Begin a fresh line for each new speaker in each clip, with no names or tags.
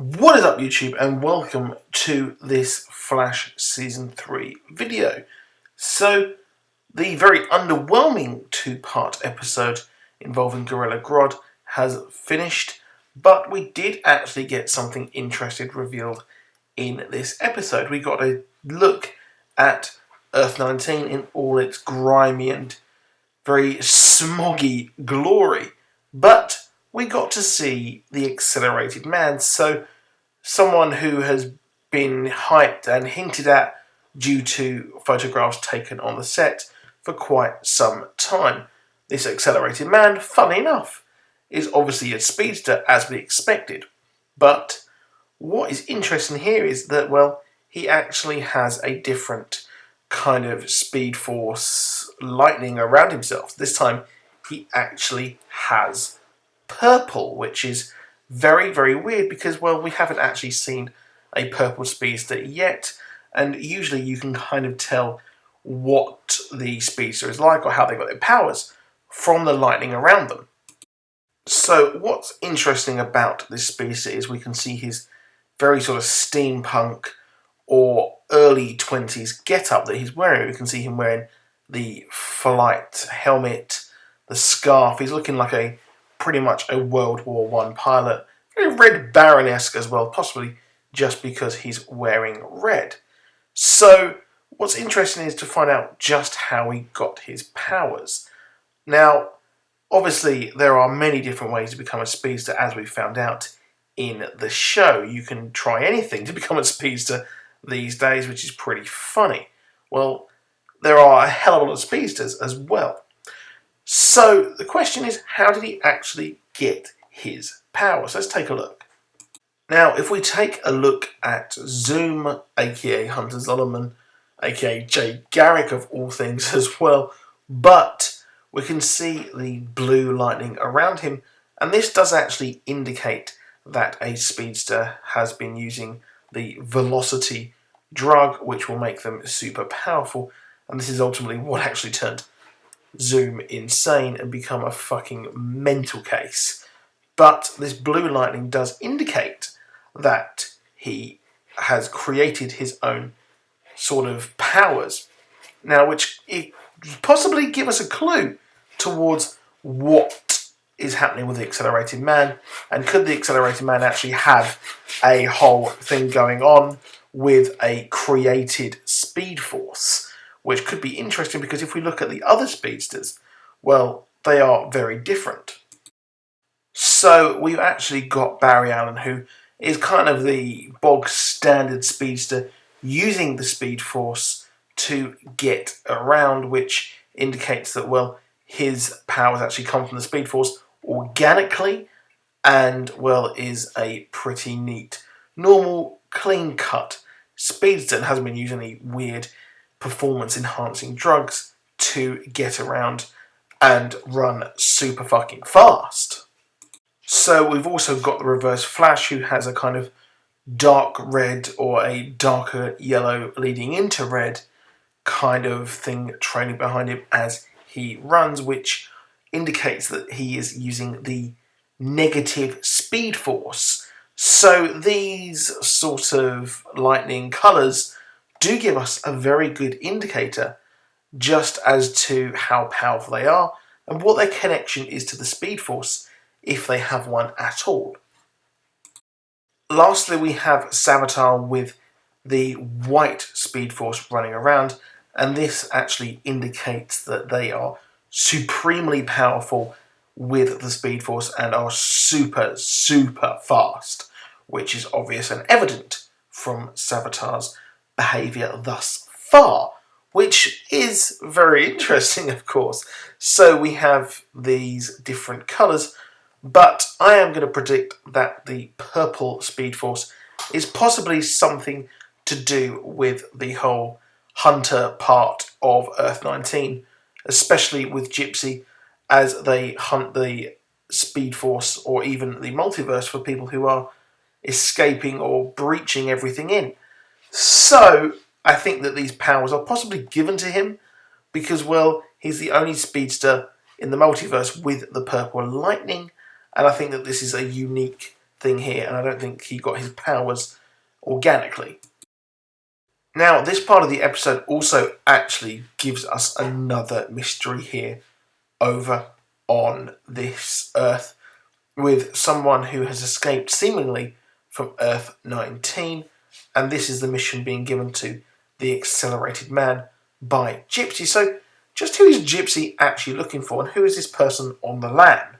What is up, YouTube, and welcome to this Flash Season 3 video. So, the very underwhelming two-part episode involving Gorilla Grodd has finished, but we did actually get something interesting revealed in this episode. We got a look at Earth 19 in all its grimy and very smoggy glory, but we got to see the Accelerated Man, so someone who has been hyped and hinted at due to photographs taken on the set for quite some time. This Accelerated Man, funny enough, is obviously a speedster as we expected, but what is interesting here is that, well, he actually has a different kind of speed force lightning around himself. This time he actually has purple, which is very, very weird because, well, we haven't actually seen a purple speedster yet, and usually you can kind of tell what the speedster is like or how they got their powers from the lightning around them. So what's interesting about this speedster is we can see his very sort of steampunk or early 20s get-up that he's wearing. We can see him wearing the flight helmet, the scarf. He's looking like a pretty much a World War I pilot. Very Red Baron-esque as well, possibly just because he's wearing red. So what's interesting is to find out just how he got his powers. Now, obviously, there are many different ways to become a speedster, as we found out in the show. You can try anything to become a speedster these days, which is pretty funny. Well, there are a hell of a lot of speedsters as well. So the question is, how did he actually get his powers? Let's take a look. Now, if we take a look at Zoom, aka Hunter Zolomon, aka Jay Garrick of all things as well, but we can see the blue lightning around him, and this does actually indicate that a speedster has been using the velocity drug, which will make them super powerful, and this is ultimately what actually turned Zoom insane and become a fucking mental case. But this blue lightning does indicate that he has created his own sort of powers. Now, which possibly give us a clue towards what is happening with the Accelerated Man, and could the Accelerated Man actually have a whole thing going on with a created speed force, which could be interesting because if we look at the other speedsters, well, they are very different. So we've actually got Barry Allen, who is kind of the bog standard speedster using the speed force to get around, which indicates that, well, his powers actually come from the speed force organically, and, well, is a pretty neat, normal, clean-cut speedster and hasn't been using any weird performance-enhancing drugs to get around and run super fucking fast. So we've also got the Reverse Flash, who has a kind of dark red or a darker yellow leading into red kind of thing trailing behind him as he runs, which indicates that he is using the negative speed force. So these sort of lightning colours do give us a very good indicator just as to how powerful they are and what their connection is to the speed force, if they have one at all. Lastly, we have Savitar with the white speed force running around, and this actually indicates that they are supremely powerful with the speed force and are super, super fast, which is obvious and evident from Savitar's behaviour thus far, which is very interesting, of course. So we have these different colours, but I am going to predict that the purple speed force is possibly something to do with the whole hunter part of Earth 19, especially with Gypsy, as they hunt the speed force or even the multiverse for people who are escaping or breaching everything in. So I think that these powers are possibly given to him because, well, he's the only speedster in the multiverse with the purple lightning, and I think that this is a unique thing here, and I don't think he got his powers organically. Now, this part of the episode also actually gives us another mystery here over on this Earth, with someone who has escaped seemingly from Earth 19, and this is the mission being given to the Accelerated Man by Gypsy. So, just who is Gypsy actually looking for, and who is this person on the land?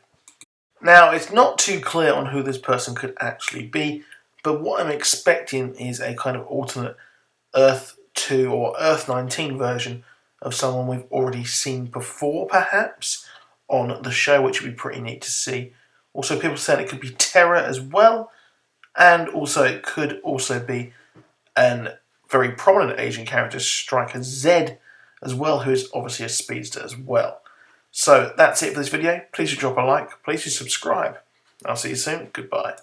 Now, it's not too clear on who this person could actually be, but what I'm expecting is a kind of alternate Earth 2 or Earth 19 version of someone we've already seen before, perhaps, on the show, which would be pretty neat to see. Also, people said it could be Terra as well, and also it could also be a very prominent Asian character, Striker Z, as well, who is obviously a speedster as well. So that's it for this video. Please do drop a like. Please do subscribe. I'll see you soon. Goodbye.